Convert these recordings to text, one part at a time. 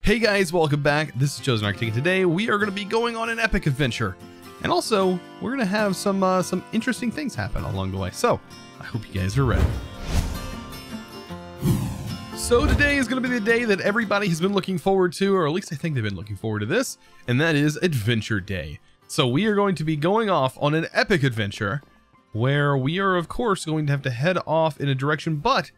Hey guys, welcome back. This is ChosenArchitect, and today we are going to be going on an epic adventure. And also, we're going to have some interesting things happen along the way. So, I hope you guys are ready. So today is going to be the day that everybody has been looking forward to, or at least I think they've been looking forward to this, and that is Adventure Day. So we are going to be going off on an epic adventure where we are, of course, going to have to head off in a direction, but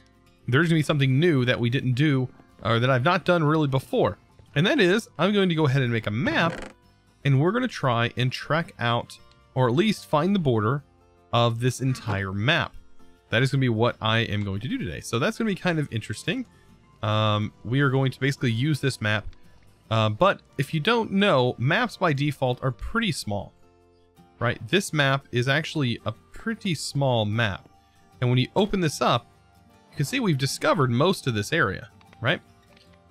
there's going to be something new that we didn't do, or that I've not done really before. And that is, I'm going to go ahead and make a map, and we're going to try and track out, or at least find the border of this entire map. That is going to be what I am going to do today. So that's going to be kind of interesting. We are going to basically use this map. But if you don't know, maps by default are pretty small, right? This map is actually a pretty small map. And when you open this up, you can see we've discovered most of this area, right?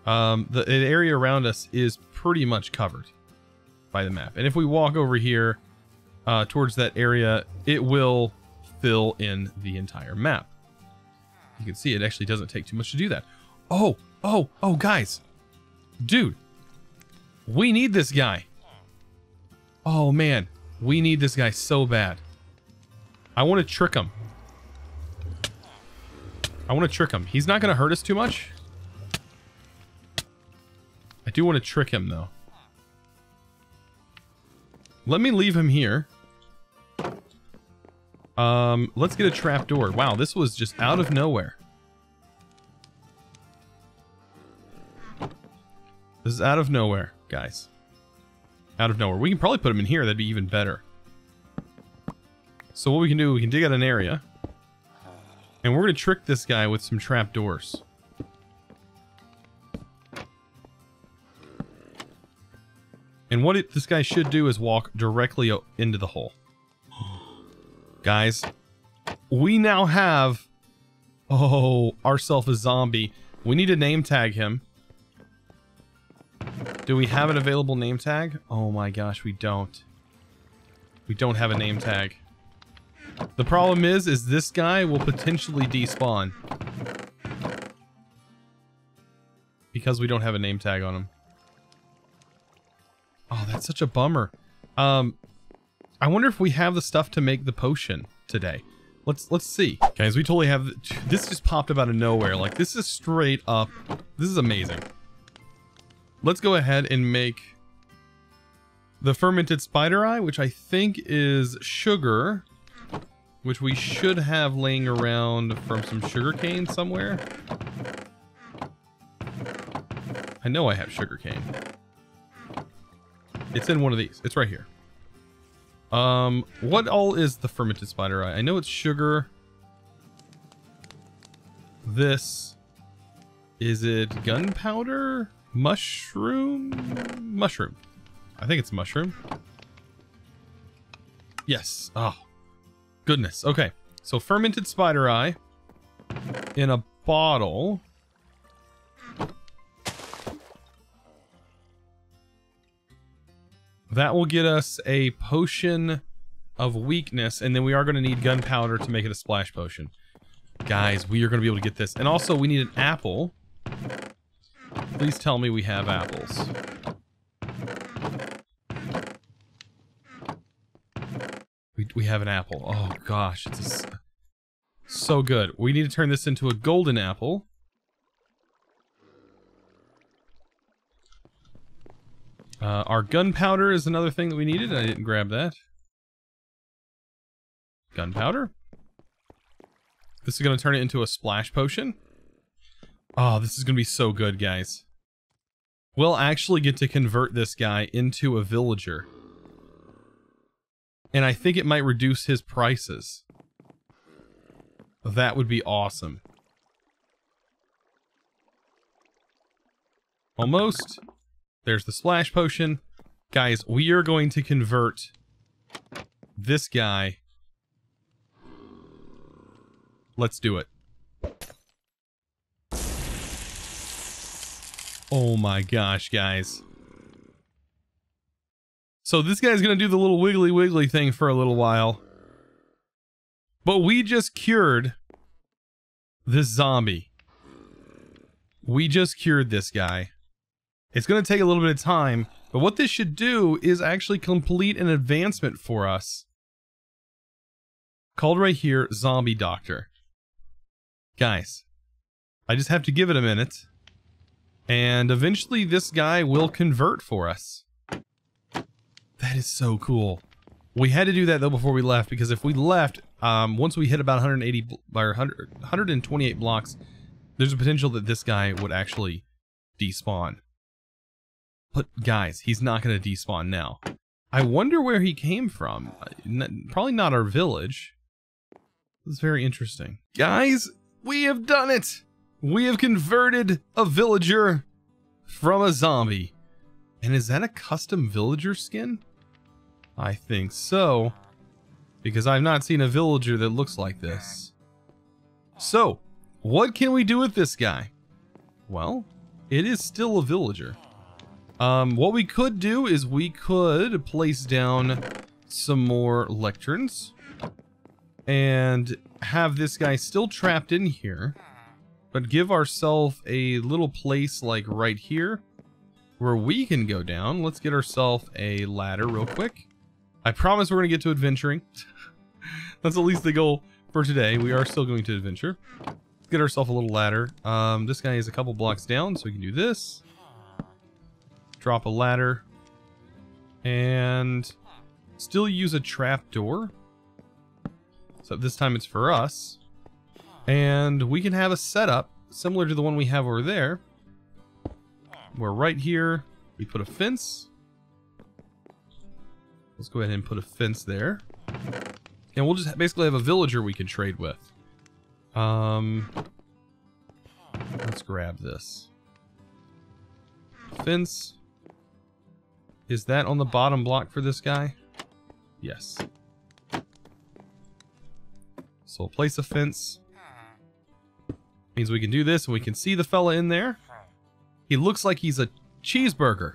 The area around us is pretty much covered by the map. And if we walk over here towards that area, it will fill in the entire map. You can see it actually doesn't take too much to do that. Oh, guys. Dude, we need this guy. Oh, man. We need this guy so bad. I want to trick him. He's not going to hurt us too much. I do want to trick him, though. Let me leave him here. Let's get a trapdoor. Wow, this was just out of nowhere. This is out of nowhere, guys. Out of nowhere. We can probably put him in here. That'd be even better. So what we can do, we can dig out an area. And we're going to trick this guy with some trapdoors. And what this guy should do is walk directly into the hole. Guys, we now have, ourselves a zombie. We need to name tag him. Do we have an available name tag? Oh my gosh, we don't. We don't have a name tag. The problem is this guy will potentially despawn. Because we don't have a name tag on him. Oh, that's such a bummer. I wonder if we have the stuff to make the potion today. Let's see. Guys, we totally have... This just popped up out of nowhere. Like, this is straight up... This is amazing. Let's go ahead and make the Fermented Spider Eye, which I think is sugar, which we should have laying around from some sugarcane somewhere. I know I have sugarcane. It's in one of these. It's right here. What all is the Fermented Spider Eye? I know it's sugar. This. Is it gunpowder? Mushroom? Mushroom. I think it's mushroom. Yes. Oh. Goodness. Okay. So Fermented Spider Eye in a bottle. That will get us a potion of weakness, and then we are going to need gunpowder to make it a splash potion. Guys, we are going to be able to get this. And also, we need an apple. Please tell me we have apples. We have an apple. Oh, gosh. It's so good. We need to turn this into a golden apple. Our gunpowder is another thing that we needed. I didn't grab that. Gunpowder. This is going to turn it into a splash potion. Oh, this is going to be so good, guys. We'll actually get to convert this guy into a villager. And I think it might reduce his prices. That would be awesome. Almost. There's the splash potion. Guys, we are going to convert this guy. Let's do it. Oh my gosh, guys. So this guy's gonna do the little wiggly thing for a little while. But we just cured this zombie. We just cured this guy. It's going to take a little bit of time, but what this should do is actually complete an advancement for us. Called right here, Zombie Doctor. Guys, I just have to give it a minute. And eventually this guy will convert for us. That is so cool. We had to do that though before we left, because if we left, once we hit about 128 blocks, there's a potential that this guy would actually despawn. But guys, he's not going to despawn now. I wonder where he came from. Probably not our village. This is very interesting. Guys, we have done it! We have converted a villager from a zombie. And is that a custom villager skin? I think so, because I've not seen a villager that looks like this. So, what can we do with this guy? Well, it is still a villager. What we could do is we could place down some more lecterns and have this guy still trapped in here, but give ourselves a little place like right here where we can go down. Let's get ourselves a ladder real quick. I promise we're going to get to adventuring. That's at least the goal for today. We are still going to adventure. Let's get ourselves a little ladder. This guy is a couple blocks down, so we can do this. Drop a ladder. And still use a trap door. So this time it's for us. And we can have a setup similar to the one we have over there. Where right here, we put a fence. Let's go ahead and put a fence there. And we'll just basically have a villager we can trade with. Let's grab this. Fence. Is that on the bottom block for this guy? Yes. So we'll place a fence. Means we can do this and we can see the fella in there. He looks like he's a cheeseburger.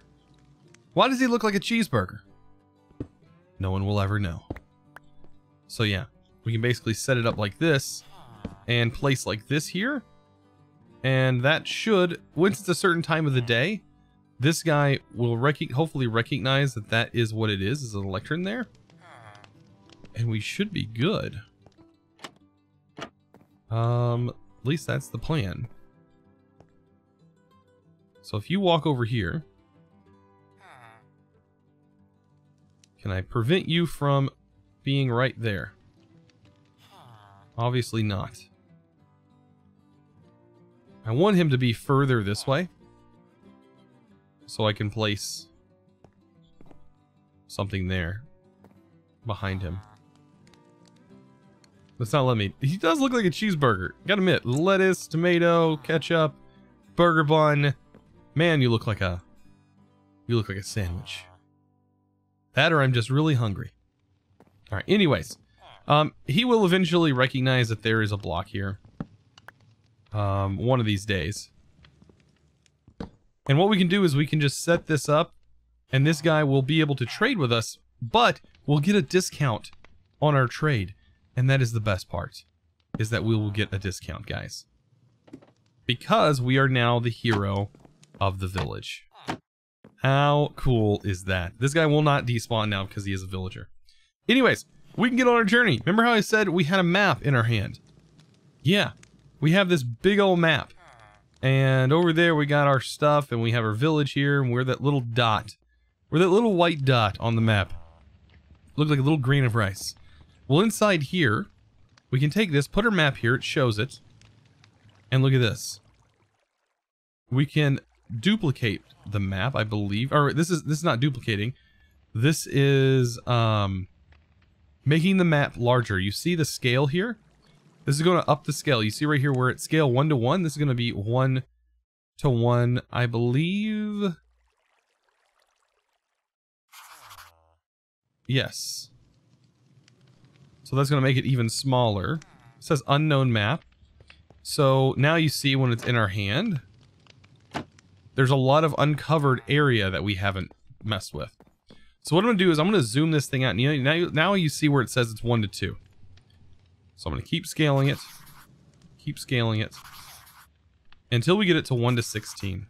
Why does he look like a cheeseburger? No one will ever know. So yeah, we can basically set it up like this and place like this here. And that should, once it's a certain time of the day, this guy will hopefully recognize that that is what it is an electron there. And we should be good. At least that's the plan. So if you walk over here, can I prevent you from being right there? Obviously not. I want him to be further this way, so I can place something there behind him. Let's not let me. He does look like a cheeseburger. Gotta admit, lettuce, tomato, ketchup, burger bun. Man, you look like a sandwich. That or I'm just really hungry. Alright, anyways. He will eventually recognize that there is a block here. One of these days. And what we can do is we can just set this up, and this guy will be able to trade with us, but we'll get a discount on our trade. And that is the best part, is that we will get a discount, guys. Because we are now the hero of the village. How cool is that? This guy will not despawn now because he is a villager. Anyways, we can get on our journey. Remember how I said we had a map in our hand? Yeah, we have this big old map. And over there we got our stuff, and we have our village here, and we're that little dot. We're that little white dot on the map. Looks like a little grain of rice. Well, inside here, we can take this, put our map here, it shows it. And look at this. We can duplicate the map, I believe. Or this is not duplicating. This is making the map larger. You see the scale here? This is going to up the scale. You see right here where it's scale 1 to 1. This is going to be 1 to 1, I believe. Yes. So that's going to make it even smaller. It says unknown map. So now you see when it's in our hand, there's a lot of uncovered area that we haven't messed with. So what I'm going to do is I'm going to zoom this thing out. And now you see where it says it's 1 to 2. So I'm going to keep scaling it. Keep scaling it. Until we get it to 1 to 16.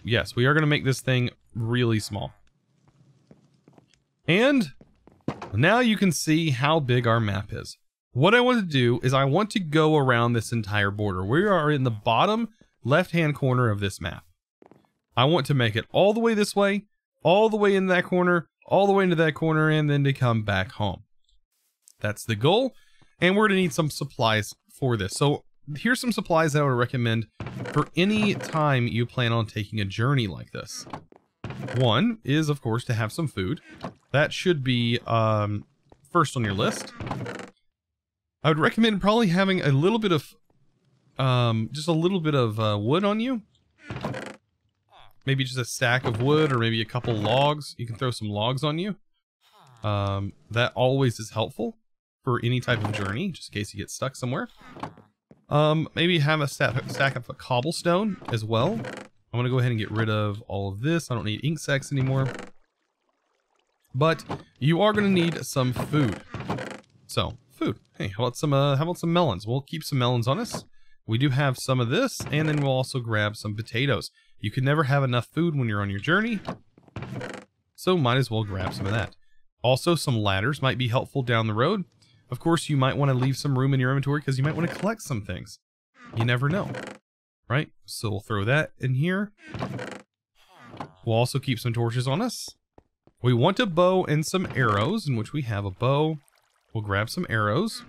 yes, we are going to make this thing really small. And now you can see how big our map is. What I want to do is I want to go around this entire border. We are in the bottom left-hand corner of this map. I want to make it all the way this way, all the way in that corner, all the way into that corner, and then to come back home. That's the goal, and we're going to need some supplies for this. So here's some supplies that I would recommend for any time you plan on taking a journey like this. One is, of course, to have some food. That should be first on your list. I would recommend probably having a little bit of, just a little bit of wood on you. Maybe just a stack of wood or maybe a couple logs. You can throw some logs on you. That always is helpful for any type of journey, just in case you get stuck somewhere. Maybe have a stack of cobblestone as well. I'm going to go ahead and get rid of all of this. I don't need ink sacks anymore. But you are going to need some food. So, food. Hey, how about some melons? We'll keep some melons on us. We do have some of this, and then we'll also grab some potatoes. You can never have enough food when you're on your journey, so might as well grab some of that. Also, some ladders might be helpful down the road. Of course, you might want to leave some room in your inventory because you might want to collect some things. You never know, right? So we'll throw that in here. We'll also keep some torches on us. We want a bow and some arrows, in which we have a bow. We'll grab some arrows.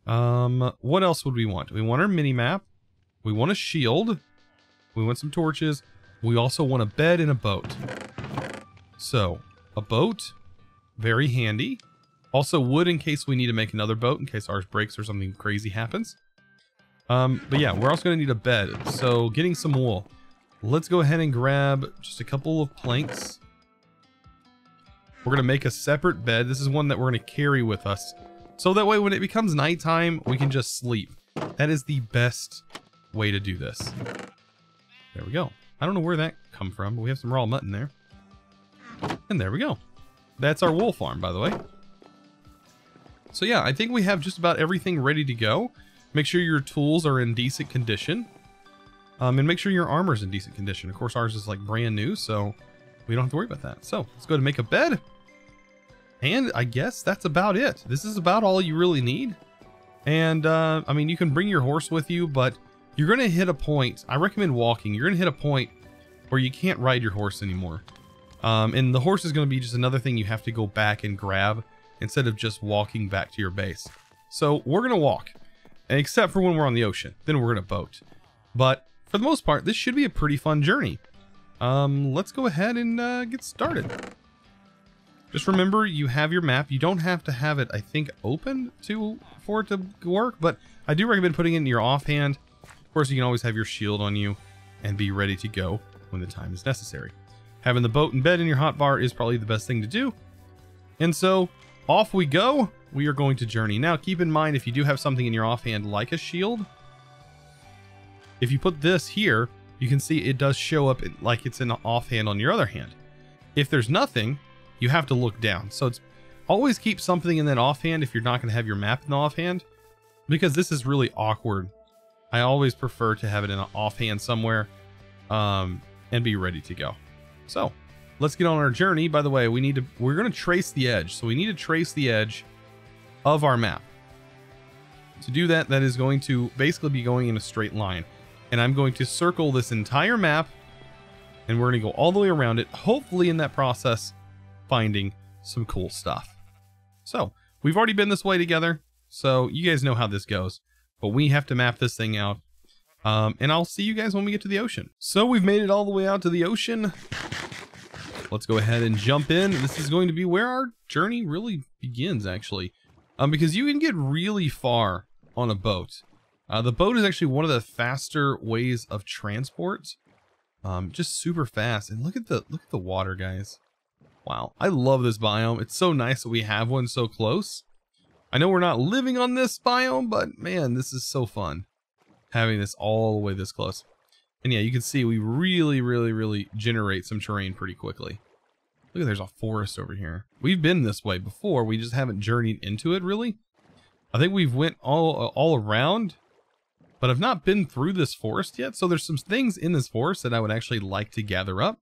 What else would we want? We want our mini-map. We want a shield. We want some torches. We also want a bed and a boat. So, a boat, very handy. Also wood in case we need to make another boat, in case ours breaks or something crazy happens. But yeah, we're also going to need a bed. So, getting some wool. Let's go ahead and grab just a couple of planks. We're going to make a separate bed. This is one that we're going to carry with us. So that way when it becomes nighttime, we can just sleep. That is the best way to do this. There we go. I don't know where that come from, but we have some raw mutton there. And there we go. That's our wool farm, by the way. So yeah, I think we have just about everything ready to go. Make sure your tools are in decent condition. And make sure your armor's in decent condition. Of course, ours is like brand new, so we don't have to worry about that. So let's go ahead and make a bed. And I guess that's about it. This is about all you really need. And I mean, you can bring your horse with you, but you're going to hit a point. I recommend walking. You're going to hit a point where you can't ride your horse anymore. And the horse is going to be just another thing you have to go back and grab instead of just walking back to your base. So we're going to walk, except for when we're on the ocean. Then we're going to boat. But for the most part, this should be a pretty fun journey. Let's go ahead and get started. Just remember, you have your map. You don't have to have it, I think, open for it to work, but I do recommend putting it in your offhand. Of course, you can always have your shield on you and be ready to go when the time is necessary. Having the boat and bed in your hotbar is probably the best thing to do. And so, off we go. We are going to journey. Now, keep in mind, if you do have something in your offhand like a shield, if you put this here, you can see it does show up like it's in the offhand on your other hand. If there's nothing, you have to look down. So it's always keep something in that offhand if you're not going to have your map in the offhand, because this is really awkward. I always prefer to have it in an offhand somewhere and be ready to go. So let's get on our journey. By the way, we're going to trace the edge. So we need to trace the edge of our map. To do that, that is going to basically be going in a straight line. And I'm going to circle this entire map, and we're going to go all the way around it, hopefully in that process finding some cool stuff. So we've already been this way together, so you guys know how this goes, but we have to map this thing out. And I'll see you guys when we get to the ocean. So we've made it all the way out to the ocean. Let's go ahead and jump in. This is going to be where our journey really begins, actually, because you can get really far on a boat. The boat is actually one of the faster ways of transport. Just super fast. And look at the water, guys. Wow, I love this biome. It's so nice that we have one so close. I know we're not living on this biome, but man, this is so fun having this all the way this close. And yeah, you can see we really generate some terrain pretty quickly. Look, there's a forest over here. We've been this way before. We just haven't journeyed into it really. I think we've went all around But I've not been through this forest yet, so there's some things in this forest that I would actually like to gather up.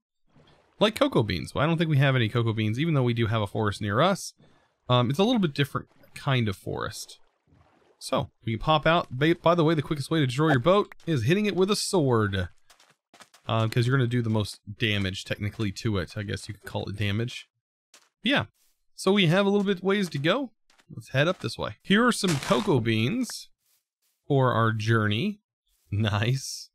Like cocoa beans. Well, I don't think we have any cocoa beans, even though we do have a forest near us. It's a little bit different kind of forest. So, we can pop out. By the way, the quickest way to destroy your boat is hitting it with a sword. Because you're going to do the most damage, technically, to it. I guess you could call it damage. But yeah. So we have a little bit ways to go. Let's head up this way. Here are some cocoa beans for our journey. Nice.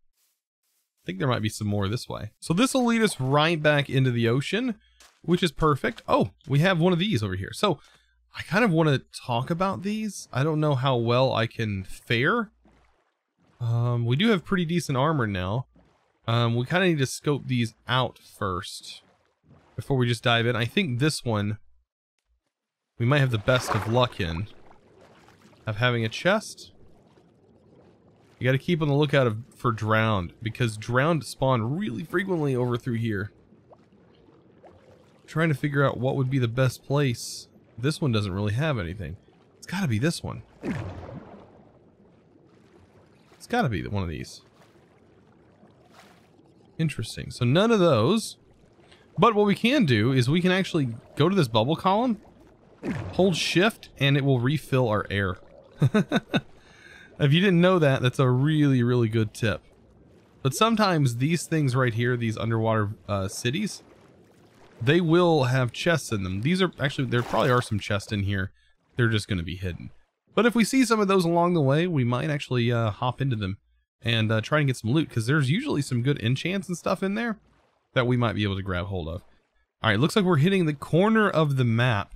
I think there might be some more this way. So this will lead us right back into the ocean, which is perfect. Oh, we have one of these over here. So I kind of want to talk about these. I don't know how well I can fare. We do have pretty decent armor now. We kind of need to scope these out first before we just dive in. I think this one we might have the best of luck in. Of having a chest. You got to keep on the lookout for drowned, because drowned spawn really frequently over through here. Trying to figure out what would be the best place. This one doesn't really have anything. It's got to be this one. It's got to be one of these. Interesting. So none of those. But what we can do is we can actually go to this bubble column, hold shift, and it will refill our air. If you didn't know that, that's a really, really good tip. But sometimes these things right here, these underwater cities, they will have chests in them. These are actually, there probably are some chests in here. They're just going to be hidden. But if we see some of those along the way, we might actually hop into them and try and get some loot, because there's usually some good enchants and stuff in there that we might be able to grab hold of. All right, looks like we're hitting the corner of the map,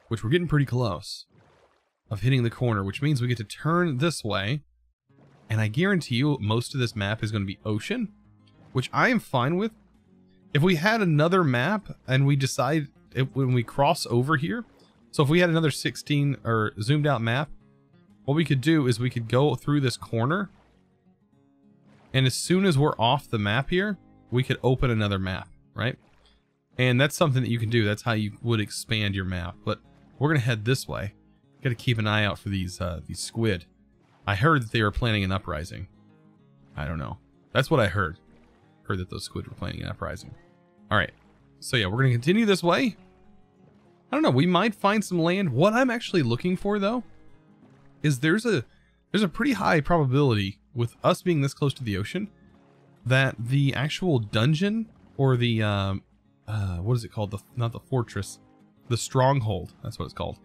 which we're getting pretty close of hitting the corner, which means we get to turn this way. And I guarantee you most of this map is going to be ocean, which I am fine with. If we had another map and we decide when we cross over here, so if we had another 16 or zoomed out map, what we could do is we could go through this corner, and as soon as we're off the map here, we could open another map, right? And that's something that you can do. That's how you would expand your map. But we're gonna head this way. Got to keep an eye out for these squid. I heard that they were planning an uprising. I don't know. That's what I heard. Heard that those squid were planning an uprising. All right. So yeah, we're gonna continue this way. I don't know. We might find some land. What I'm actually looking for though, is there's a pretty high probability with us being this close to the ocean that the actual dungeon or the what is it called? Not the fortress, the stronghold. That's what it's called.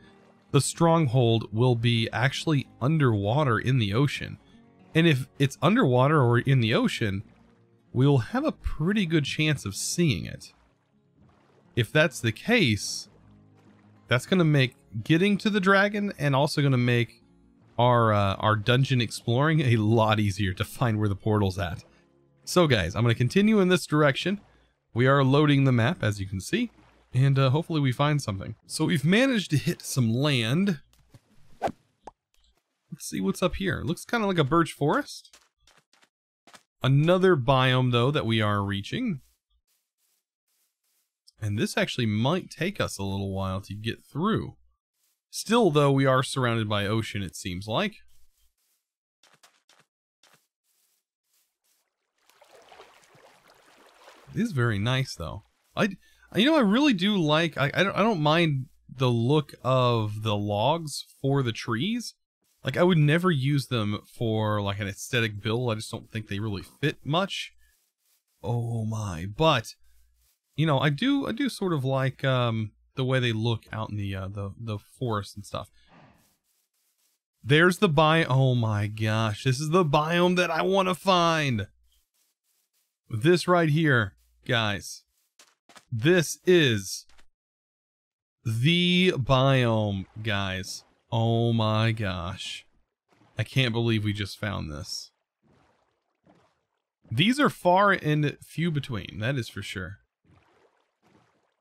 The stronghold will be actually underwater in the ocean. And if it's underwater or in the ocean, we'll have a pretty good chance of seeing it. If that's the case, that's going to make getting to the dragon and also going to make our dungeon exploring a lot easier to find where the portal's at. So guys, I'm going to continue in this direction. We are loading the map, as you can see. And hopefully we find something. So we've managed to hit some land. Let's see what's up here. It looks kind of like a birch forest. Another biome, though, that we are reaching. And this actually might take us a little while to get through. Still, though, we are surrounded by ocean, it seems like. It is very nice, though. You know, I really do like, I don't mind the look of the logs for the trees. Like, I would never use them for like an aesthetic build. I just don't think they really fit much. Oh my, but you know, I do sort of like the way they look out in the forest and stuff. There's the biome. Oh my gosh, this is the biome that I want to find. This right here, guys. This is the biome, guys. Oh my gosh. I can't believe we just found this. These are far and few between, that is for sure.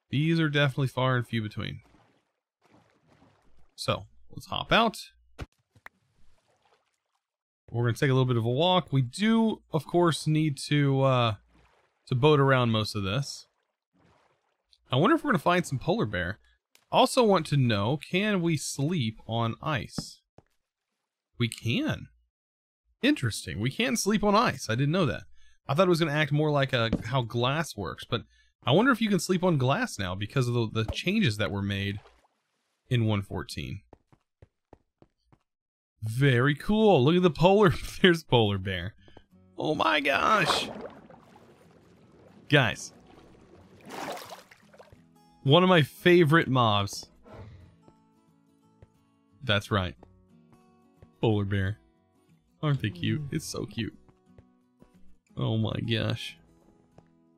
These are definitely far and few between. So, let's hop out. We're going to take a little bit of a walk. We do, of course, need to boat around most of this. I wonder if we're going to find some polar bear. Also want to know, can we sleep on ice? We can. Interesting. We can sleep on ice. I didn't know that. I thought it was going to act more like how glass works, but I wonder if you can sleep on glass now because of the changes that were made in 1.14. Very cool. Look at the polar. There's polar bear. Oh my gosh. Guys. One of my favorite mobs. That's right. Polar bear. Aren't they cute? It's so cute. Oh my gosh.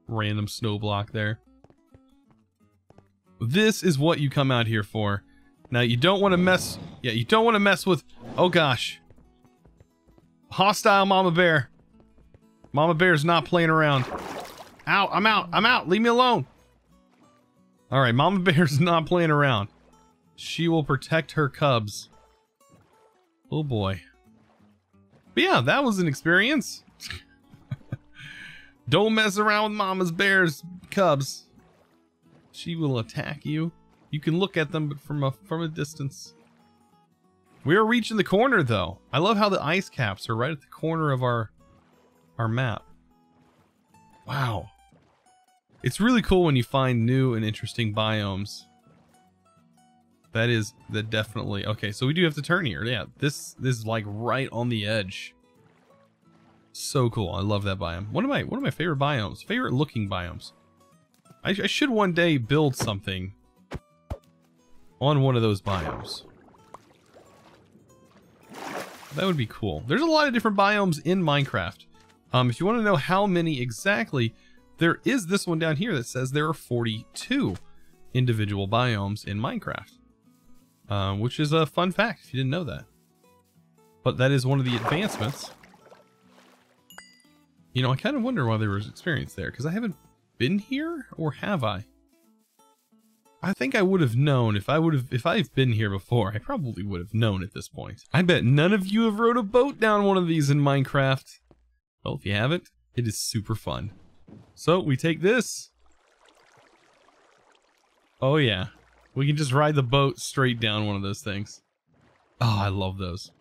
Random snow block there. This is what you come out here for. Now you don't want to mess... Yeah, you don't want to mess with... Oh gosh. Hostile mama bear. Mama bear's not playing around. Ow, I'm out. I'm out. Leave me alone. Alright, mama bear's not playing around. She will protect her cubs. Oh boy. But yeah, that was an experience. Don't mess around with mama's bear's cubs. She will attack you. You can look at them but from a distance. We are reaching the corner though. I love how the ice caps are right at the corner of our map. Wow. It's really cool when you find new and interesting biomes. That definitely... Okay, so we do have to turn here. Yeah, this is like right on the edge. So cool. I love that biome. One of my favorite biomes. Favorite looking biomes. I should one day build something on one of those biomes. That would be cool. There's a lot of different biomes in Minecraft. If you want to know how many exactly, there is this one down here that says there are 42 individual biomes in Minecraft. Which is a fun fact if you didn't know that. But that is one of the advancements. You know, I kind of wonder why there was experience there, because I haven't been here, or have I? I think I would have known if I've been here before. I probably would have known at this point. I bet none of you have rode a boat down one of these in Minecraft. Well, if you haven't, it is super fun. So we take this. Oh yeah, we can just ride the boat straight down one of those things. Oh, I love those.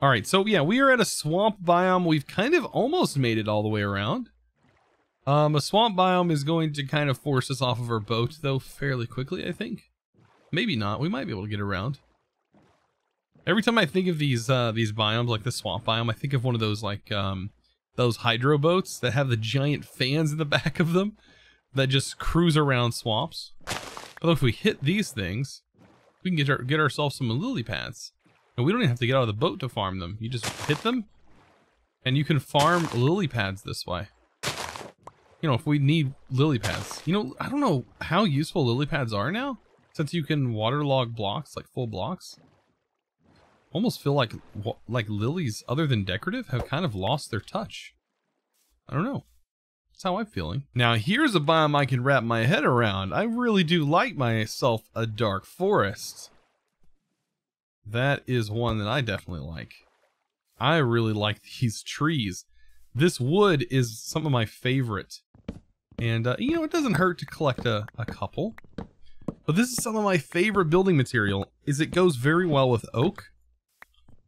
All right, so yeah, we are at a swamp biome. We've kind of almost made it all the way around. A swamp biome is going to kind of force us off of our boat, though, fairly quickly, I think. Maybe not. We might be able to get around. Every time I think of these biomes, like the swamp biome, I think of one of those, like, those hydro boats that have the giant fans in the back of them that just cruise around swamps. Although if we hit these things, we can get ourselves some lily pads. And we don't even have to get out of the boat to farm them. You just hit them, and you can farm lily pads this way. You know, if we need lily pads. You know, I don't know how useful lily pads are now, since you can waterlog blocks, like full blocks. Almost feel like lilies, other than decorative, have kind of lost their touch. I don't know. That's how I'm feeling. Now, here's a biome I can wrap my head around. I really do like myself a dark forest. That is one that I definitely like. I really like these trees. This wood is some of my favorite. And, you know, it doesn't hurt to collect a couple. But this is some of my favorite building material. It goes very well with oak.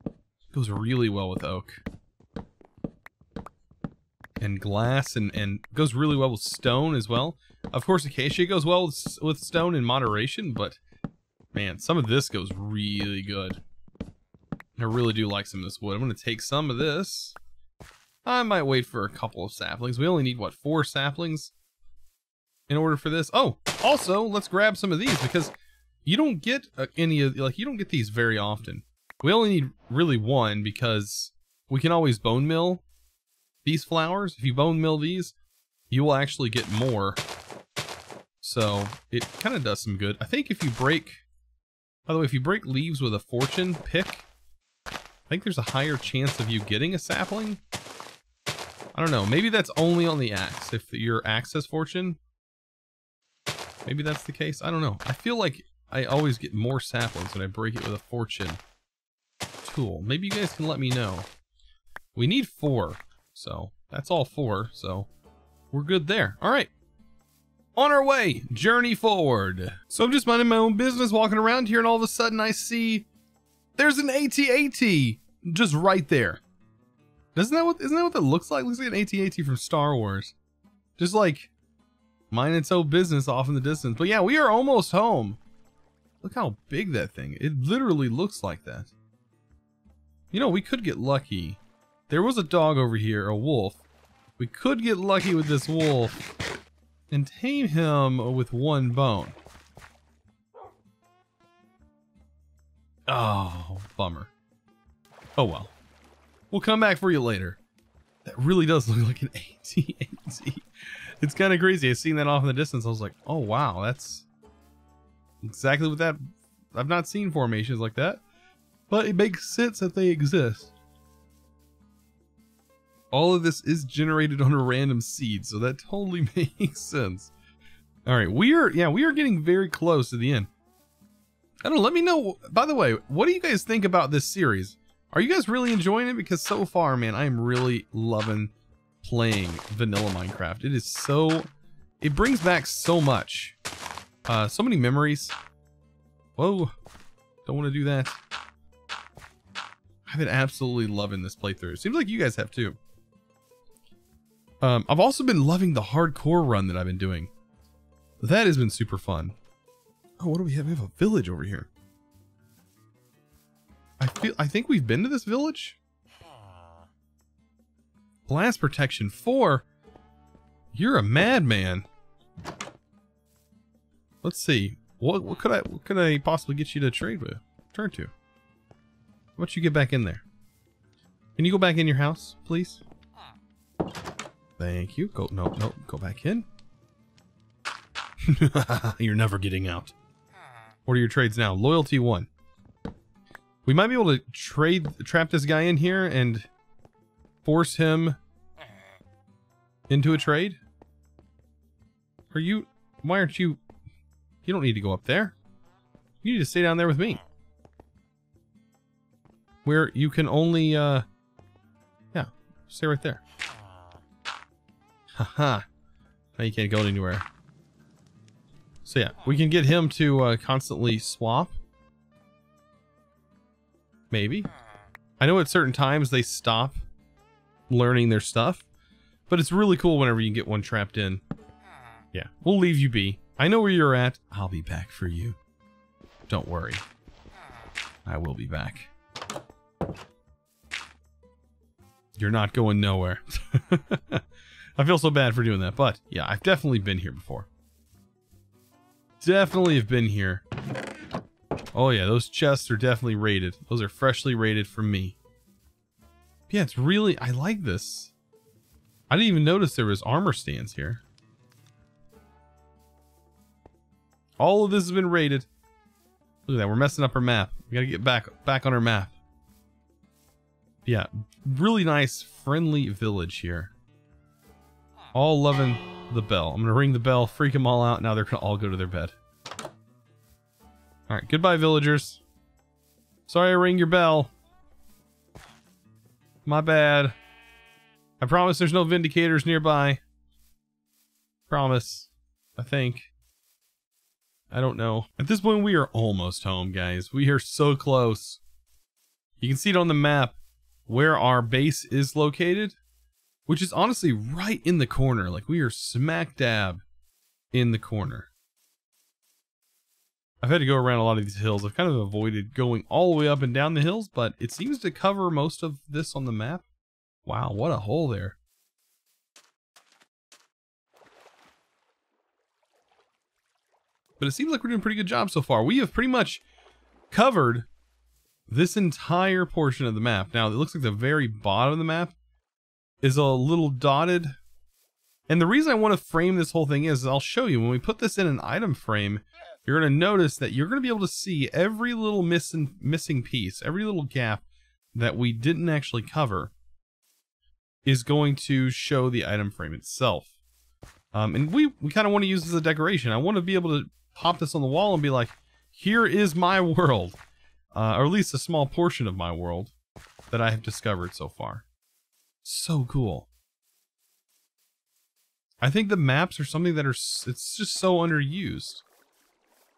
It goes really well with oak. And glass, and goes really well with stone as well. Of course, acacia goes well with stone in moderation, but man, some of this goes really good. I really do like some of this wood. I'm going to take some of this. I might wait for a couple of saplings. We only need, what, 4 saplings in order for this? Oh, also, let's grab some of these, because you don't get you don't get these very often. We only need really 1, because we can always bone mill these flowers. If you bone mill these, you will actually get more. So it kind of does some good. I think if you break, by the way, if you break leaves with a fortune pick, I think there's a higher chance of you getting a sapling. I don't know. Maybe that's only on the axe. If your axe has fortune, maybe that's the case. I don't know. I feel like I always get more saplings when I break it with a fortune tool. Maybe you guys can let me know. We need 4. So that's all 4. So we're good there. All right. On our way. Journey forward. So I'm just minding my own business, walking around here, and all of a sudden I see there's an AT-AT just right there. Isn't that what that looks like? Looks like an AT-AT from Star Wars. Just like minding its own business off in the distance. But yeah, we are almost home. Look how big that thing. It literally looks like that. You know, we could get lucky. There was a dog over here, a wolf. We could get lucky with this wolf and tame him with one bone. Oh, bummer. Oh well. We'll come back for you later. That really does look like an AT-AT. It's kind of crazy. I seen that off in the distance. I was like, oh wow, that's exactly what that... I've not seen formations like that, but it makes sense that they exist. All of this is generated on a random seed, so that totally makes sense. All right, we are getting very close to the end. I don't know, let me know, by the way, what do you guys think about this series? Are you guys really enjoying it? Because so far, man, I am really loving playing vanilla Minecraft. It is so, it brings back so much. So many memories. Whoa, don't want to do that. I've been absolutely loving this playthrough. Seems like you guys have too. I've also been loving the hardcore run that I've been doing. That has been super fun. Oh, what do we have? We have a village over here. I think we've been to this village. Blast protection 4. You're a madman. Let's see. What could I possibly get you to trade with? Turn to. How about you get back in there? Can you go back in your house, please? Thank you. Go go back in. You're never getting out. What are your trades now? Loyalty 1. We might be able to trap this guy in here and force him into a trade. Why aren't you? You don't need to go up there. You need to stay down there with me. Where you can only, yeah, stay right there. Haha. Now you can't go anywhere. So yeah, we can get him to constantly swap. Maybe. I know at certain times they stop learning their stuff, but it's really cool whenever you get one trapped in. Yeah, we'll leave you be. I know where you're at. I'll be back for you. Don't worry. I will be back. You're not going nowhere. I feel so bad for doing that, but yeah, I've definitely been here before. Definitely have been here. Oh yeah, those chests are definitely rated. Those are freshly rated from me. Yeah, it's really, I like this. I didn't even notice there was armor stands here. All of this has been rated. Look at that, we're messing up our map. We gotta get back on our map. Yeah, really nice, friendly village here. All loving the bell. I'm gonna ring the bell, freak them all out. Now they're gonna all go to their bed. Alright, goodbye, villagers. Sorry I rang your bell. My bad. I promise there's no vindicators nearby. Promise. I think. I don't know. At this point, we are almost home, guys. We are so close. You can see it on the map where our base is located, which is honestly right in the corner. Like, we are smack dab in the corner. I've had to go around a lot of these hills. I've kind of avoided going all the way up and down the hills, but it seems to cover most of this on the map. Wow, what a hole there. But it seems like we're doing a pretty good job so far. We have pretty much covered this entire portion of the map. Now, it looks like the very bottom of the map is a little dotted. And the reason I want to frame this whole thing is, I'll show you, when we put this in an item frame, you're going to notice that you're going to be able to see every little missing piece, every little gap that we didn't actually cover is going to show the item frame itself. And we kind of want to use this as a decoration. I want to be able to pop this on the wall and be like, here is my world. Or at least a small portion of my world that I have discovered so far. So cool. I think the maps are something that it's just so underused.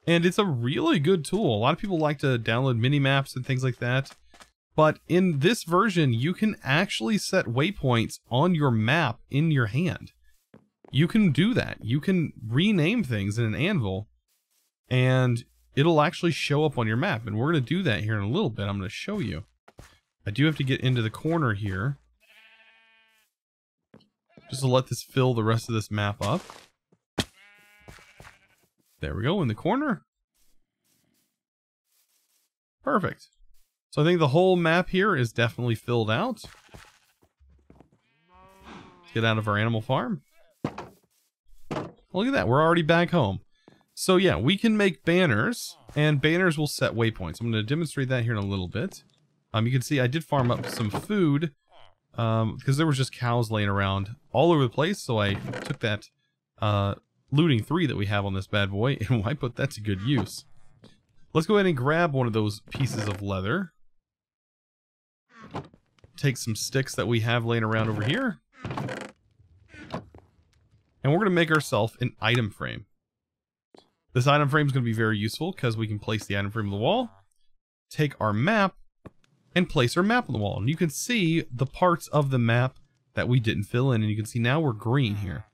And it's a really good tool. A lot of people like to download mini maps and things like that. But in this version, you can actually set waypoints on your map in your hand. You can do that. You can rename things in an anvil, and it'll actually show up on your map. And we're going to do that here in a little bit. I'm going to show you. I do have to get into the corner here, just to let this fill the rest of this map up. There we go, in the corner. Perfect. So I think the whole map here is definitely filled out. Let's get out of our animal farm. Look at that, we're already back home. So yeah, we can make banners, and banners will set waypoints. I'm going to demonstrate that here in a little bit. You can see I did farm up some food, because there was just cows laying around all over the place, so I took that looting 3 that we have on this bad boy, and I put that to good use. Let's go ahead and grab one of those pieces of leather. Take some sticks that we have laying around over here. And we're going to make ourselves an item frame. This item frame is going to be very useful because we can place the item frame on the wall, take our map, and place our map on the wall. And you can see the parts of the map that we didn't fill in, and you can see now we're green here.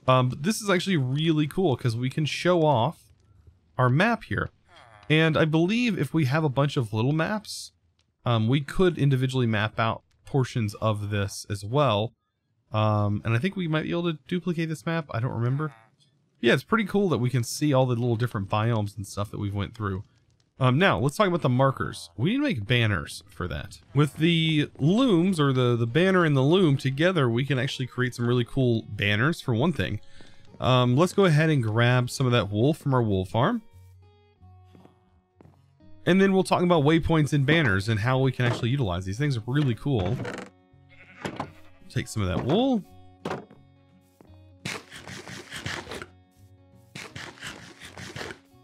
But this is actually really cool because we can show off our map here. And I believe if we have a bunch of little maps, we could individually map out portions of this as well. And I think we might be able to duplicate this map. I don't remember. Yeah, it's pretty cool that we can see all the little different biomes and stuff that we've went through. Now, let's talk about the markers. We need to make banners for that. With the looms, or the banner and the loom together, we can actually create some really cool banners, for one thing. Let's go ahead and grab some of that wool from our wool farm. And then we'll talk about waypoints and banners and how we can actually utilize these things. Are really cool. Take some of that wool.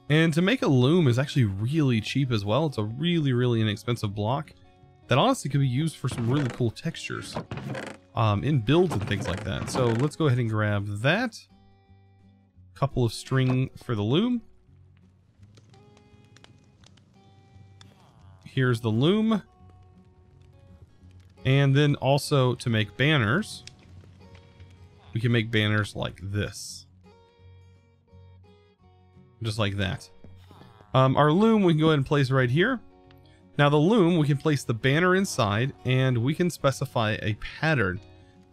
And to make a loom is actually really cheap as well. It's a really, really inexpensive block that honestly could be used for some really cool textures in builds and things like that. So let's go ahead and grab that. Couple of string for the loom. Here's the loom. And then also to make banners, we can make banners like this. Just like that. Our loom we can go ahead and place right here. Now the loom, we can place the banner inside, and we can specify a pattern.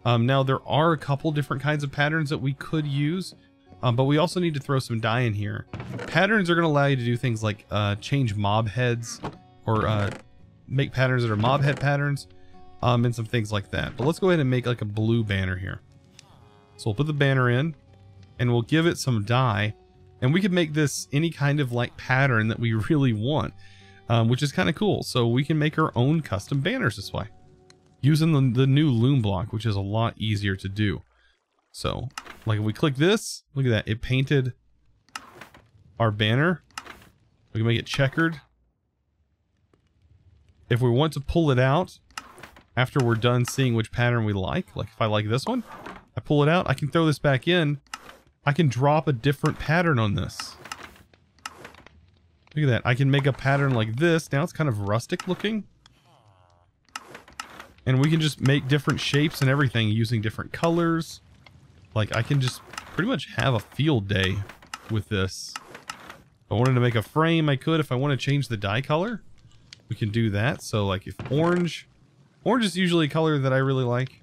Now there are a couple different kinds of patterns that we could use, but we also need to throw some dye in here. Patterns are going to allow you to do things like change mob heads, or make patterns that are mob head patterns, and some things like that. But let's go ahead and make like a blue banner here. So we'll put the banner in, and we'll give it some dye. And we can make this any kind of like pattern that we really want, which is kind of cool. So we can make our own custom banners this way, using the new loom block, which is a lot easier to do. So like if we click this, look at that, it painted our banner. We can make it checkered. If we want to pull it out after we're done seeing which pattern we like if I like this one, I pull it out, I can throw this back in. I can drop a different pattern on this. Look at that. I can make a pattern like this. Now it's kind of rustic looking. And we can just make different shapes and everything using different colors. Like I can just pretty much have a field day with this. If I wanted to make a frame, I could. If I want to change the dye color, we can do that. So like if orange is usually a color that I really like.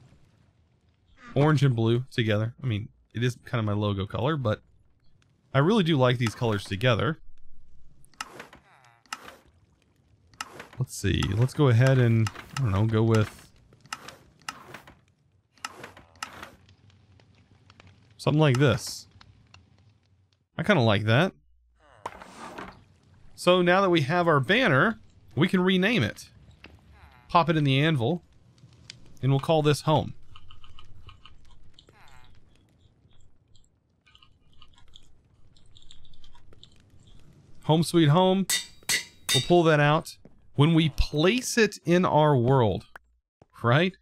Orange and blue together. I mean, it is kind of my logo color, but I really do like these colors together. Let's see. Let's go ahead and, I don't know, go with something like this. I kind of like that. So now that we have our banner, we can rename it. Pop it in the anvil, and we'll call this home. Home sweet home. We'll pull that out. When we place it in our world, right?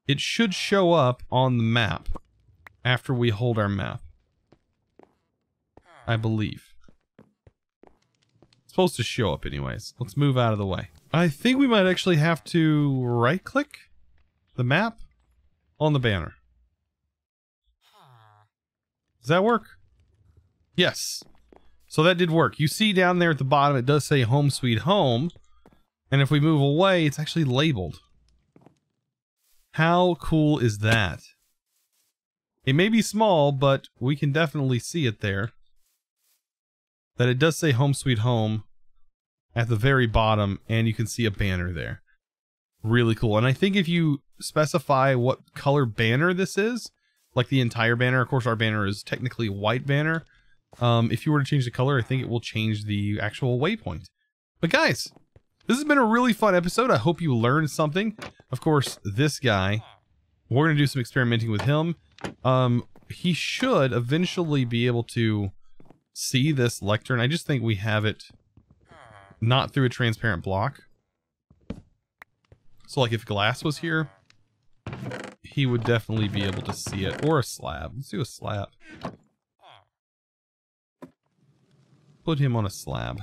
It should show up on the map after we hold our map. I believe. It's supposed to show up anyways. Let's move out of the way. I think we might actually have to right-click the map on the banner. Does that work? Yes. So that did work. You see down there at the bottom, it does say Home Sweet Home. And if we move away, it's actually labeled. How cool is that? It may be small, but we can definitely see it there. That it does say Home Sweet Home at the very bottom, and you can see a banner there. Really cool. And I think if you specify what color banner this is, like the entire banner, of course our banner is technically white banner. If you were to change the color, I think it will change the actual waypoint. But guys, this has been a really fun episode. I hope you learned something. Of course, this guy, we're going to do some experimenting with him. He should eventually be able to see this lectern. I just think we have it not through a transparent block. So like if glass was here, he would definitely be able to see it. Or a slab. Let's do a slab. Put him on a slab.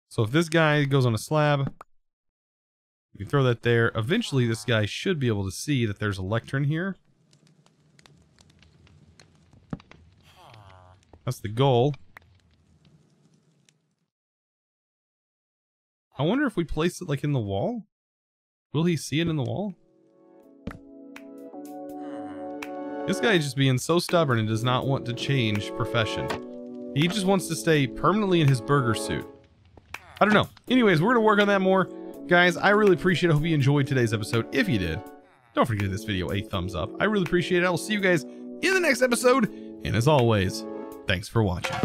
So if this guy goes on a slab, you can throw that there. Eventually this guy should be able to see that there's a lectern here. That's the goal. I wonder if we place it like in the wall? Will he see it in the wall? This guy is just being so stubborn and does not want to change profession. He just wants to stay permanently in his burger suit. I don't know. Anyways, we're going to work on that more. Guys, I really appreciate it. I hope you enjoyed today's episode. If you did, don't forget to give this video a thumbs up. I really appreciate it. I will see you guys in the next episode. And as always, thanks for watching.